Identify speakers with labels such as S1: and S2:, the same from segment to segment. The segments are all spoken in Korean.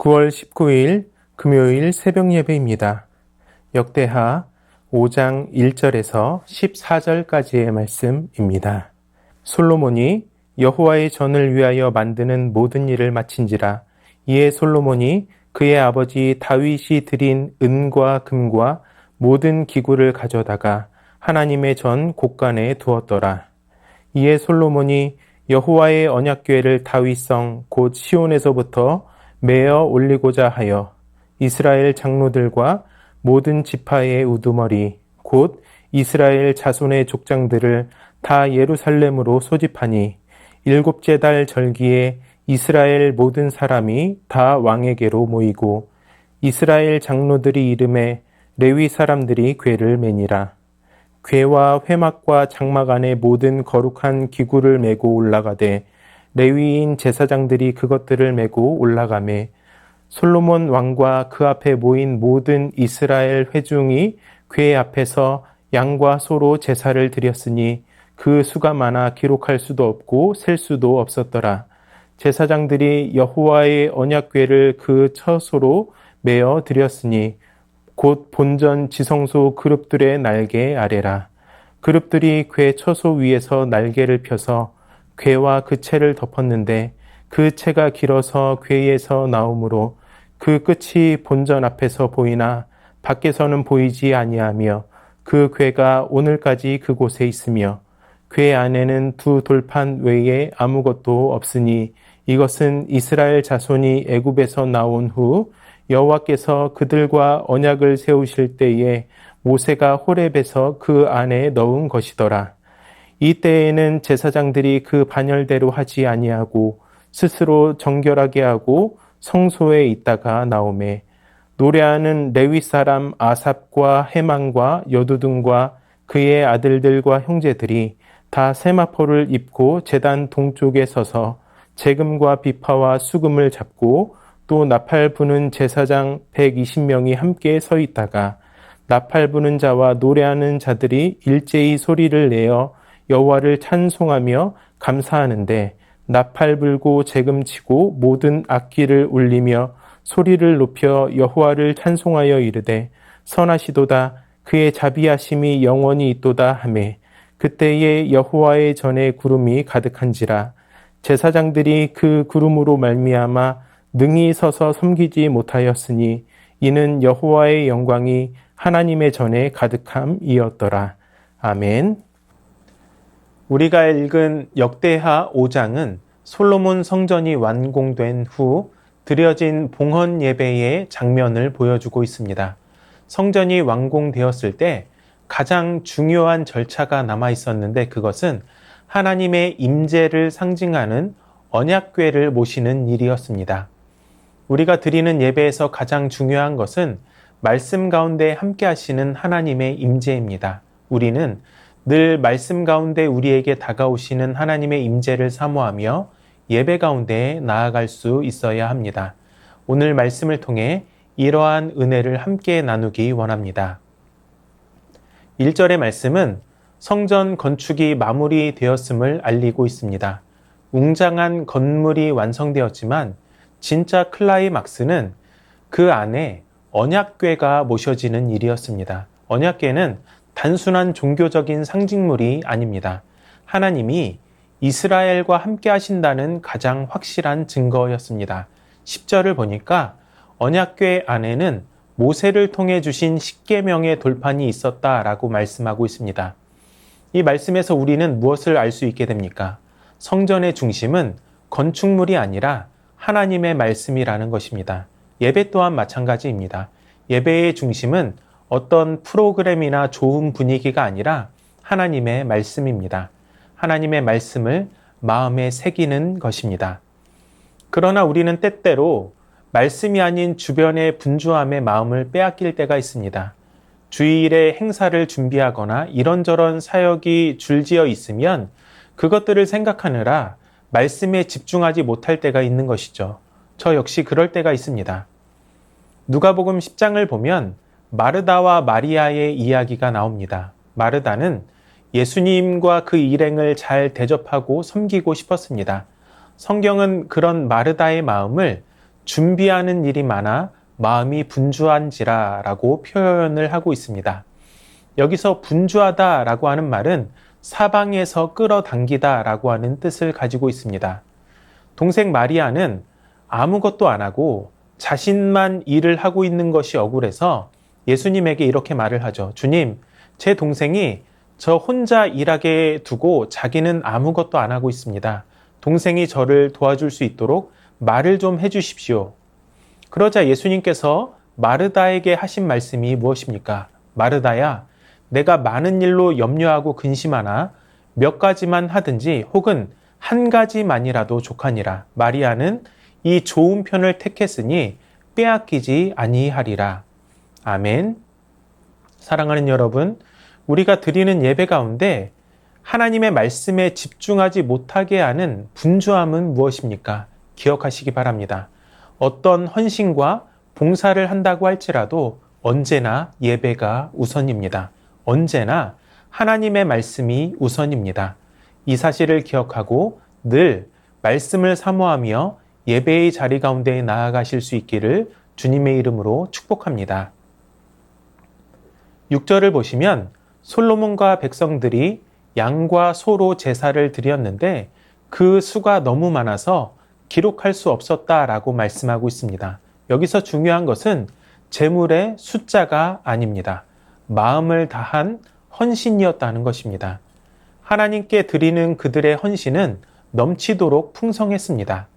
S1: 9월 19일 금요일 새벽 예배입니다. 역대하 5장 1절에서 14절까지의 말씀입니다. 솔로몬이 여호와의 전을 위하여 만드는 모든 일을 마친지라. 이에 솔로몬이 그의 아버지 다윗이 드린 은과 금과 모든 기구를 가져다가 하나님의 전 곳간에 두었더라. 이에 솔로몬이 여호와의 언약궤를 다윗성 곧 시온에서부터 메어 올리고자 하여 이스라엘 장로들과 모든 지파의 우두머리 곧 이스라엘 자손의 족장들을 다 예루살렘으로 소집하니 7째 달 절기에 이스라엘 모든 사람이 다 왕에게로 모이고 이스라엘 장로들이 이름에 레위 사람들이 궤를 매니라. 궤와 회막과 장막 안에 모든 거룩한 기구를 메고 올라가되 레위인 제사장들이 그것들을 메고 올라가매 솔로몬 왕과 그 앞에 모인 모든 이스라엘 회중이 궤 앞에서 양과 소로 제사를 드렸으니 그 수가 많아 기록할 수도 없고 셀 수도 없었더라. 제사장들이 여호와의 언약궤를 그 처소로 메어 드렸으니 곧 본전 지성소 그룹들의 날개 아래라. 그룹들이 궤 처소 위에서 날개를 펴서 궤와 그 채를 덮었는데 그 채가 길어서 궤에서 나오므로 그 끝이 본전 앞에서 보이나 밖에서는 보이지 아니하며 그 궤가 오늘까지 그곳에 있으며 궤 안에는 2 돌판 외에 아무것도 없으니 이것은 이스라엘 자손이 애굽에서 나온 후 여호와께서 그들과 언약을 세우실 때에 모세가 호렙에서 그 안에 넣은 것이더라. 이때에는 제사장들이 그 반열대로 하지 아니하고 스스로 정결하게 하고 성소에 있다가 나오매 노래하는 레위 사람 아삽과 헤만과 여두둔과 그의 아들들과 형제들이 다 세마포를 입고 제단 동쪽에 서서 재금과 비파와 수금을 잡고 또 나팔 부는 제사장 120명이 함께 서 있다가 나팔 부는 자와 노래하는 자들이 일제히 소리를 내어 여호와를 찬송하며 감사하는데 나팔 불고 재금 치고 모든 악기를 울리며 소리를 높여 여호와를 찬송하여 이르되 선하시도다 그의 자비하심이 영원히 있도다 하매 그때에 여호와의 전에 구름이 가득한지라. 제사장들이 그 구름으로 말미암아 능히 서서 섬기지 못하였으니 이는 여호와의 영광이 하나님의 전에 가득함이었더라. 아멘. 우리가 읽은 역대하 5장은 솔로몬 성전이 완공된 후 드려진 봉헌 예배의 장면을 보여주고 있습니다. 성전이 완공되었을 때 가장 중요한 절차가 남아 있었는데 그것은 하나님의 임재를 상징하는 언약궤를 모시는 일이었습니다. 우리가 드리는 예배에서 가장 중요한 것은 말씀 가운데 함께 하시는 하나님의 임재입니다. 우리는 늘 말씀 가운데 우리에게 다가오시는 하나님의 임재를 사모하며 예배 가운데 나아갈 수 있어야 합니다. 오늘 말씀을 통해 이러한 은혜를 함께 나누기 원합니다. 1절의 말씀은 성전 건축이 마무리되었음을 알리고 있습니다. 웅장한 건물이 완성되었지만 진짜 클라이막스는 그 안에 언약궤가 모셔지는 일이었습니다. 언약궤는 단순한 종교적인 상징물이 아닙니다. 하나님이 이스라엘과 함께 하신다는 가장 확실한 증거였습니다. 10절을 보니까 언약궤 안에는 모세를 통해 주신 10계명의 돌판이 있었다라고 말씀하고 있습니다. 이 말씀에서 우리는 무엇을 알 수 있게 됩니까? 성전의 중심은 건축물이 아니라 하나님의 말씀이라는 것입니다. 예배 또한 마찬가지입니다. 예배의 중심은 어떤 프로그램이나 좋은 분위기가 아니라 하나님의 말씀입니다. 하나님의 말씀을 마음에 새기는 것입니다. 그러나 우리는 때때로 말씀이 아닌 주변의 분주함에 마음을 빼앗길 때가 있습니다. 주일에 행사를 준비하거나 이런저런 사역이 줄지어 있으면 그것들을 생각하느라 말씀에 집중하지 못할 때가 있는 것이죠. 저 역시 그럴 때가 있습니다. 누가복음 10장을 보면 마르다와 마리아의 이야기가 나옵니다. 마르다는 예수님과 그 일행을 잘 대접하고 섬기고 싶었습니다. 성경은 그런 마르다의 마음을 준비하는 일이 많아 마음이 분주한지라 라고 표현을 하고 있습니다. 여기서 분주하다 라고 하는 말은 사방에서 끌어당기다 라고 하는 뜻을 가지고 있습니다. 동생 마리아는 아무것도 안 하고 자신만 일을 하고 있는 것이 억울해서 예수님에게 이렇게 말을 하죠. 주님, 제 동생이 저 혼자 일하게 두고 자기는 아무것도 안 하고 있습니다. 동생이 저를 도와줄 수 있도록 말을 좀 해주십시오. 그러자 예수님께서 마르다에게 하신 말씀이 무엇입니까? 마르다야, 내가 많은 일로 염려하고 근심하나 몇 가지만 하든지 혹은 한 가지만이라도 족하니라. 마리아는 이 좋은 편을 택했으니 빼앗기지 아니하리라. 아멘. 사랑하는 여러분, 우리가 드리는 예배 가운데 하나님의 말씀에 집중하지 못하게 하는 분주함은 무엇입니까? 기억하시기 바랍니다. 어떤 헌신과 봉사를 한다고 할지라도 언제나 예배가 우선입니다. 언제나 하나님의 말씀이 우선입니다. 이 사실을 기억하고 늘 말씀을 사모하며 예배의 자리 가운데 나아가실 수 있기를 주님의 이름으로 축복합니다. 6절을 보시면 솔로몬과 백성들이 양과 소로 제사를 드렸는데 그 수가 너무 많아서 기록할 수 없었다라고 말씀하고 있습니다. 여기서 중요한 것은 제물의 숫자가 아닙니다. 마음을 다한 헌신이었다는 것입니다. 하나님께 드리는 그들의 헌신은 넘치도록 풍성했습니다.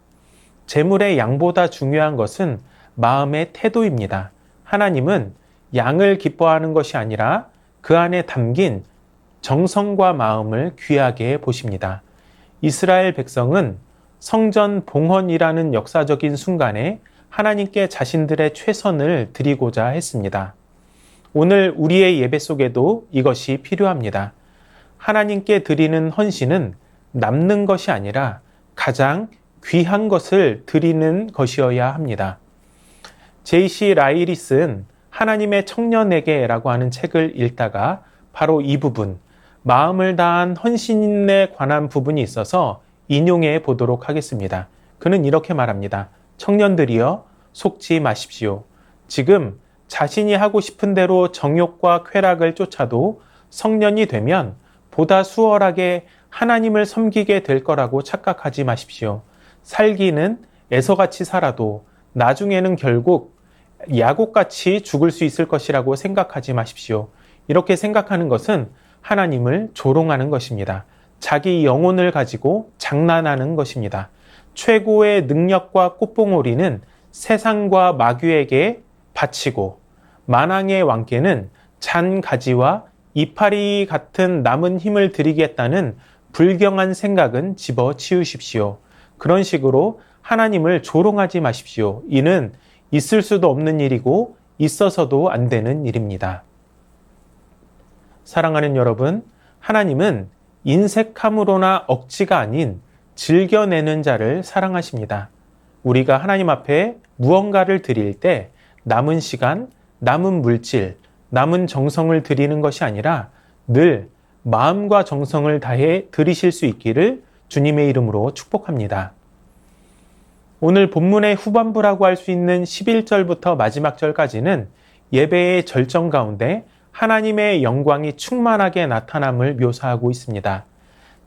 S1: 제물의 양보다 중요한 것은 마음의 태도입니다. 하나님은 양을 기뻐하는 것이 아니라 그 안에 담긴 정성과 마음을 귀하게 보십니다. 이스라엘 백성은 성전 봉헌이라는 역사적인 순간에 하나님께 자신들의 최선을 드리고자 했습니다. 오늘 우리의 예배 속에도 이것이 필요합니다. 하나님께 드리는 헌신은 남는 것이 아니라 가장 귀한 것을 드리는 것이어야 합니다. J.C. 라일리스는 하나님의 청년에게라고 하는 책을 읽다가 바로 이 부분, 마음을 다한 헌신에 관한 부분이 있어서 인용해 보도록 하겠습니다. 그는 이렇게 말합니다. 청년들이여 속지 마십시오. 지금 자신이 하고 싶은 대로 정욕과 쾌락을 쫓아도 성년이 되면 보다 수월하게 하나님을 섬기게 될 거라고 착각하지 마십시오. 살기는 애서같이 살아도 나중에는 결국 야곱같이 죽을 수 있을 것이라고 생각하지 마십시오. 이렇게 생각하는 것은 하나님을 조롱하는 것입니다. 자기 영혼을 가지고 장난하는 것입니다. 최고의 능력과 꽃봉오리는 세상과 마귀에게 바치고 만왕의 왕께는 잔 가지와 이파리 같은 남은 힘을 드리겠다는 불경한 생각은 집어치우십시오. 그런 식으로 하나님을 조롱하지 마십시오. 이는 있을 수도 없는 일이고 있어서도 안 되는 일입니다. 사랑하는 여러분, 하나님은 인색함으로나 억지가 아닌 즐겨내는 자를 사랑하십니다. 우리가 하나님 앞에 무언가를 드릴 때 남은 시간, 남은 물질, 남은 정성을 드리는 것이 아니라 늘 마음과 정성을 다해 드리실 수 있기를 주님의 이름으로 축복합니다. 오늘 본문의 후반부라고 할 수 있는 11절부터 마지막 절까지는 예배의 절정 가운데 하나님의 영광이 충만하게 나타남을 묘사하고 있습니다.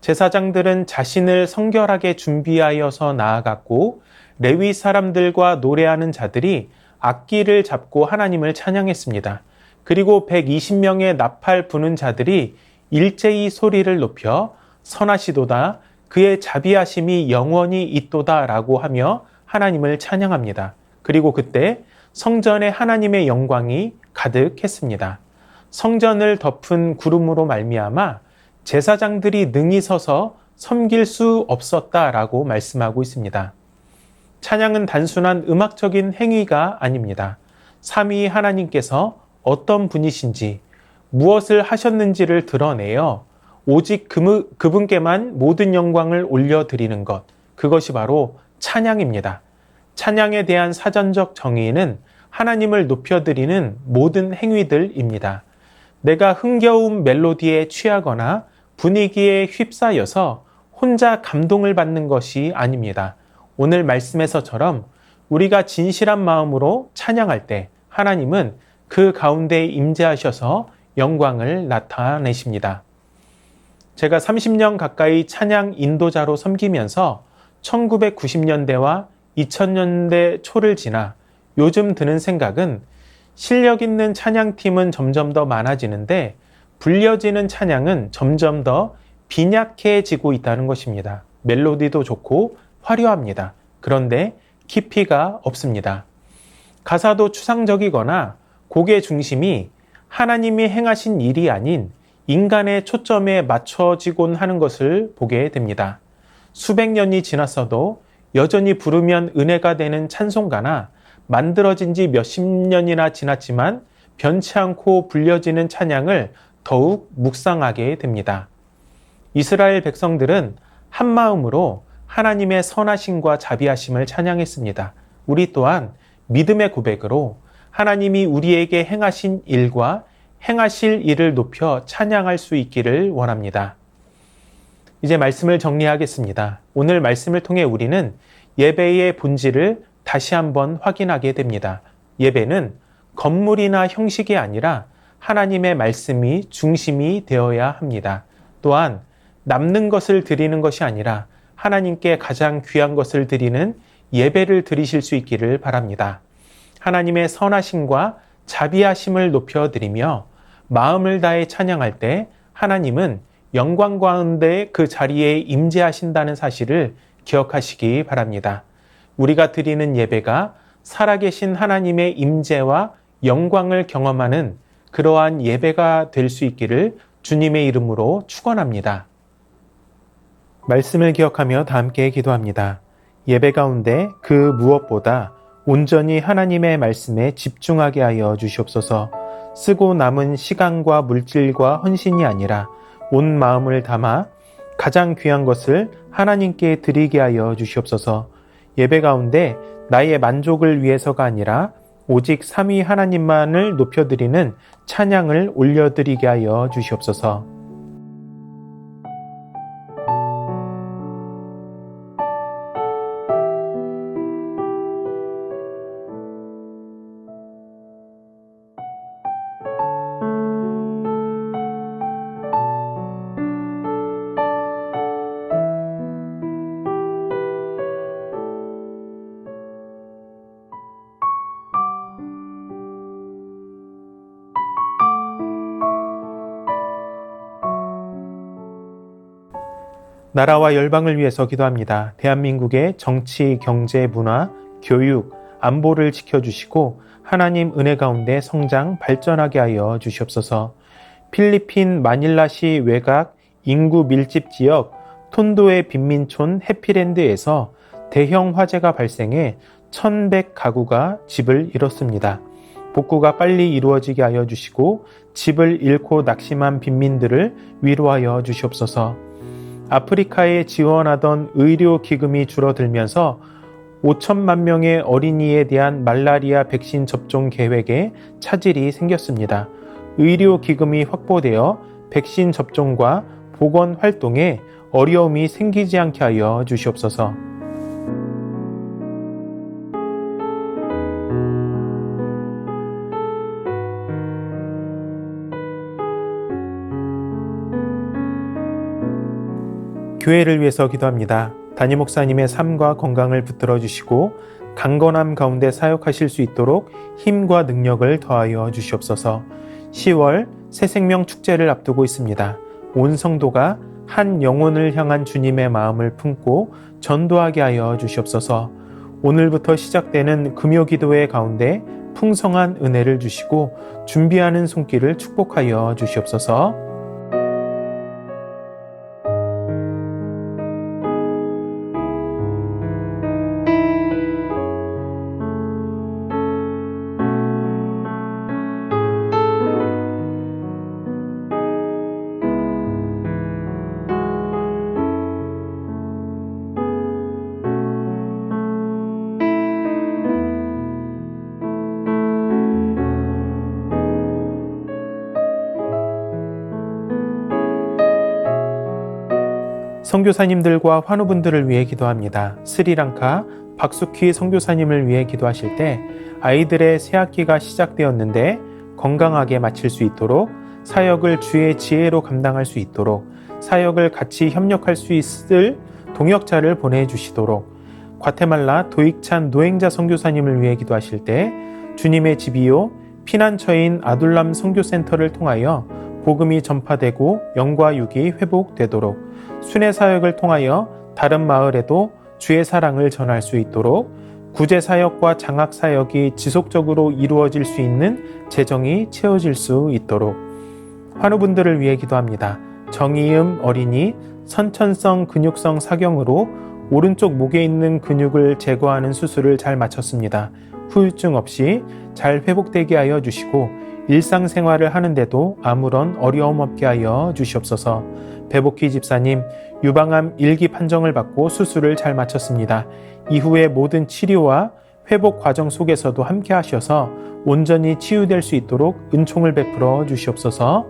S1: 제사장들은 자신을 성결하게 준비하여서 나아갔고 레위 사람들과 노래하는 자들이 악기를 잡고 하나님을 찬양했습니다. 그리고 120명의 나팔 부는 자들이 일제히 소리를 높여 선하시도다 그의 자비하심이 영원히 있도다 라고 하며 하나님을 찬양합니다. 그리고 그때 성전에 하나님의 영광이 가득했습니다. 성전을 덮은 구름으로 말미암아 제사장들이 능히 서서 섬길 수 없었다라고 말씀하고 있습니다. 찬양은 단순한 음악적인 행위가 아닙니다. 삼위 하나님께서 어떤 분이신지 무엇을 하셨는지를 드러내어 오직 그분께만 모든 영광을 올려드리는 것, 그것이 바로 찬양입니다. 찬양에 대한 사전적 정의는 하나님을 높여드리는 모든 행위들입니다. 내가 흥겨운 멜로디에 취하거나 분위기에 휩싸여서 혼자 감동을 받는 것이 아닙니다. 오늘 말씀에서처럼 우리가 진실한 마음으로 찬양할 때 하나님은 그 가운데 임재하셔서 영광을 나타내십니다. 제가 30년 가까이 찬양 인도자로 섬기면서 1990년대와 2000년대 초를 지나 요즘 드는 생각은 실력 있는 찬양팀은 점점 더 많아지는데 불려지는 찬양은 점점 더 빈약해지고 있다는 것입니다. 멜로디도 좋고 화려합니다. 그런데 깊이가 없습니다. 가사도 추상적이거나 곡의 중심이 하나님이 행하신 일이 아닌 인간의 초점에 맞춰지곤 하는 것을 보게 됩니다. 수백 년이 지났어도 여전히 부르면 은혜가 되는 찬송가나 만들어진 지 몇십 년이나 지났지만 변치 않고 불려지는 찬양을 더욱 묵상하게 됩니다. 이스라엘 백성들은 한 마음으로 하나님의 선하심과 자비하심을 찬양했습니다. 우리 또한 믿음의 고백으로 하나님이 우리에게 행하신 일과 행하실 일을 높여 찬양할 수 있기를 원합니다. 이제 말씀을 정리하겠습니다. 오늘 말씀을 통해 우리는 예배의 본질을 다시 한번 확인하게 됩니다. 예배는 건물이나 형식이 아니라 하나님의 말씀이 중심이 되어야 합니다. 또한 남는 것을 드리는 것이 아니라 하나님께 가장 귀한 것을 드리는 예배를 드리실 수 있기를 바랍니다. 하나님의 선하심과 자비하심을 높여드리며 마음을 다해 찬양할 때 하나님은 영광 가운데 그 자리에 임재하신다는 사실을 기억하시기 바랍니다. 우리가 드리는 예배가 살아계신 하나님의 임재와 영광을 경험하는 그러한 예배가 될 수 있기를 주님의 이름으로 축원합니다. 말씀을 기억하며 다 함께 기도합니다. 예배 가운데 그 무엇보다 온전히 하나님의 말씀에 집중하게 하여 주시옵소서. 쓰고 남은 시간과 물질과 헌신이 아니라 온 마음을 담아 가장 귀한 것을 하나님께 드리게 하여 주시옵소서. 예배 가운데 나의 만족을 위해서가 아니라 오직 삼위 하나님만을 높여드리는 찬양을 올려드리게 하여 주시옵소서. 나라와 열방을 위해서 기도합니다. 대한민국의 정치, 경제, 문화, 교육, 안보를 지켜주시고 하나님 은혜 가운데 성장, 발전하게 하여 주시옵소서. 필리핀 마닐라시 외곽 인구 밀집 지역 톤도의 빈민촌 해피랜드에서 대형 화재가 발생해 1,100가구가 집을 잃었습니다. 복구가 빨리 이루어지게 하여 주시고 집을 잃고 낙심한 빈민들을 위로하여 주시옵소서. 아프리카에 지원하던 의료 기금이 줄어들면서 5천만 명의 어린이에 대한 말라리아 백신 접종 계획에 차질이 생겼습니다. 의료 기금이 확보되어 백신 접종과 보건 활동에 어려움이 생기지 않게 하여 주시옵소서. 교회를 위해서 기도합니다. 담임 목사님의 삶과 건강을 붙들어 주시고 강건함 가운데 사역하실 수 있도록 힘과 능력을 더하여 주시옵소서. 10월 새생명 축제를 앞두고 있습니다. 온 성도가 한 영혼을 향한 주님의 마음을 품고 전도하게 하여 주시옵소서. 오늘부터 시작되는 금요 기도회 가운데 풍성한 은혜를 주시고 준비하는 손길을 축복하여 주시옵소서. 선교사님들과 환우분들을 위해 기도합니다. 스리랑카 박수키 선교사님을 위해 기도하실 때 아이들의 새학기가 시작되었는데 건강하게 마칠 수 있도록, 사역을 주의 지혜로 감당할 수 있도록, 사역을 같이 협력할 수 있을 동역자를 보내주시도록, 과테말라 도익찬 노행자 선교사님을 위해 기도하실 때 주님의 집이요 피난처인 아둘람 선교센터를 통하여 복음이 전파되고 영과 육이 회복되도록, 순회 사역을 통하여 다른 마을에도 주의 사랑을 전할 수 있도록, 구제 사역과 장학 사역이 지속적으로 이루어질 수 있는 재정이 채워질 수 있도록, 환우분들을 위해 기도합니다. 정이음 어린이 선천성 근육성 사경으로 오른쪽 목에 있는 근육을 제거하는 수술을 잘 마쳤습니다. 후유증 없이 잘 회복되게 하여 주시고 일상생활을 하는데도 아무런 어려움 없게 하여 주시옵소서. 배복희 집사님, 유방암 1기 판정을 받고 수술을 잘 마쳤습니다. 이후의 모든 치료와 회복 과정 속에서도 함께 하셔서 온전히 치유될 수 있도록 은총을 베풀어 주시옵소서.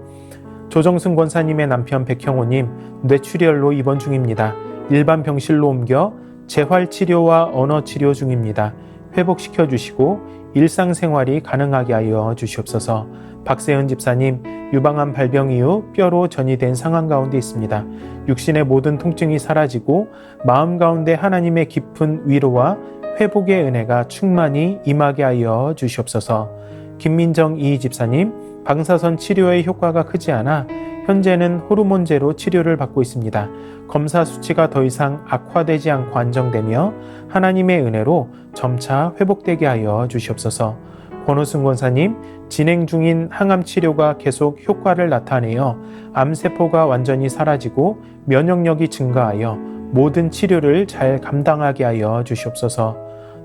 S1: 조정승 권사님의 남편 백형호님, 뇌출혈로 입원 중입니다. 일반 병실로 옮겨 재활치료와 언어치료 중입니다. 회복시켜 주시고 일상생활이 가능하게 하여 주시옵소서. 박세은 집사님, 유방암 발병 이후 뼈로 전이된 상황 가운데 있습니다. 육신의 모든 통증이 사라지고 마음 가운데 하나님의 깊은 위로와 회복의 은혜가 충만히 임하게 하여 주시옵소서. 김민정 이 집사님, 방사선 치료의 효과가 크지 않아 현재는 호르몬제로 치료를 받고 있습니다. 검사 수치가 더 이상 악화되지 않고 안정되며 하나님의 은혜로 점차 회복되게 하여 주시옵소서. 권호승 권사님, 진행 중인 항암 치료가 계속 효과를 나타내어 암세포가 완전히 사라지고 면역력이 증가하여 모든 치료를 잘 감당하게 하여 주시옵소서.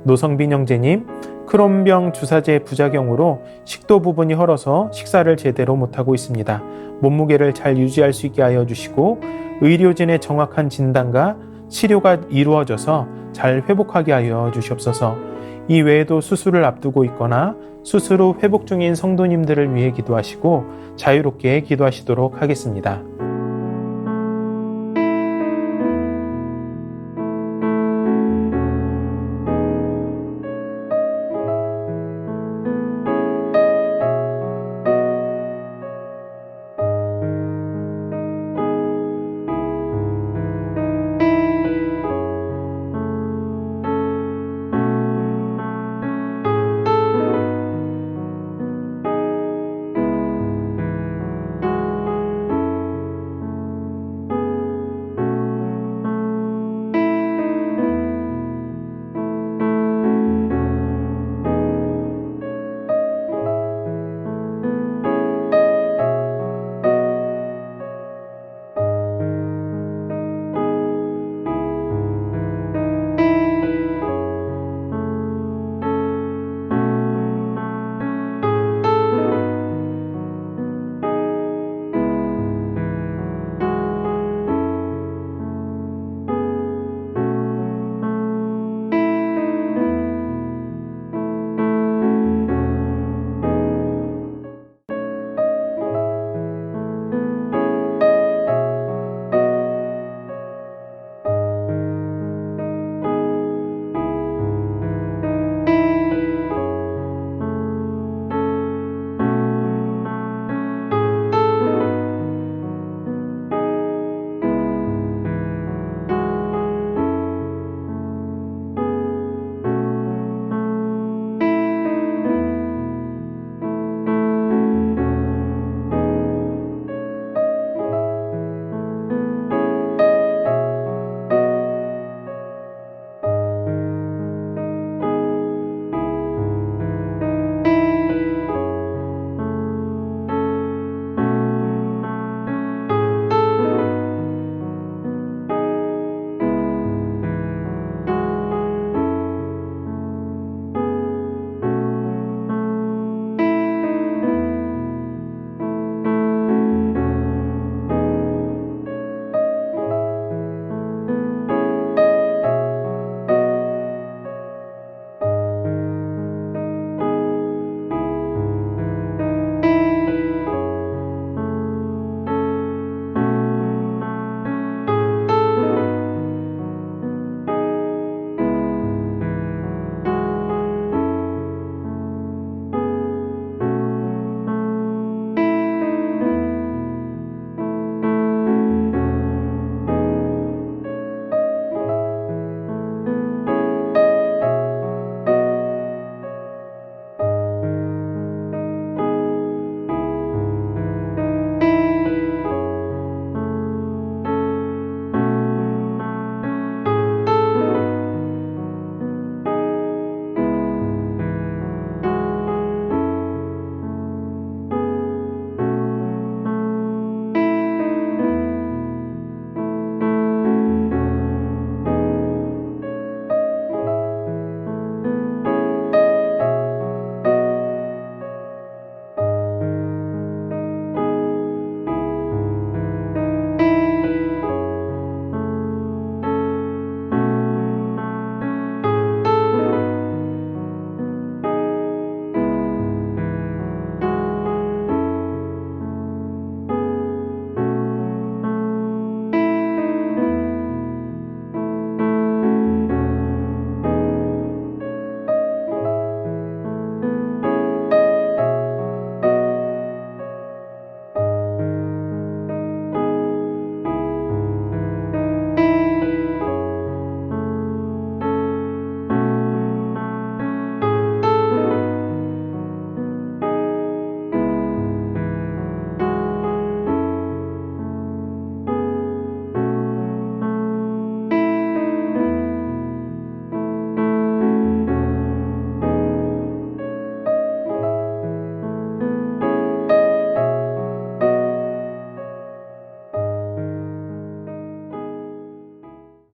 S1: 노성빈 형제님, 크론병 주사제 부작용으로 식도 부분이 헐어서 식사를 제대로 못하고 있습니다. 몸무게를 잘 유지할 수 있게 하여 주시고 의료진의 정확한 진단과 치료가 이루어져서 잘 회복하게 하여 주시옵소서. 이 외에도 수술을 앞두고 있거나 수술 후 회복 중인 성도님들을 위해 기도하시고 자유롭게 기도하시도록 하겠습니다.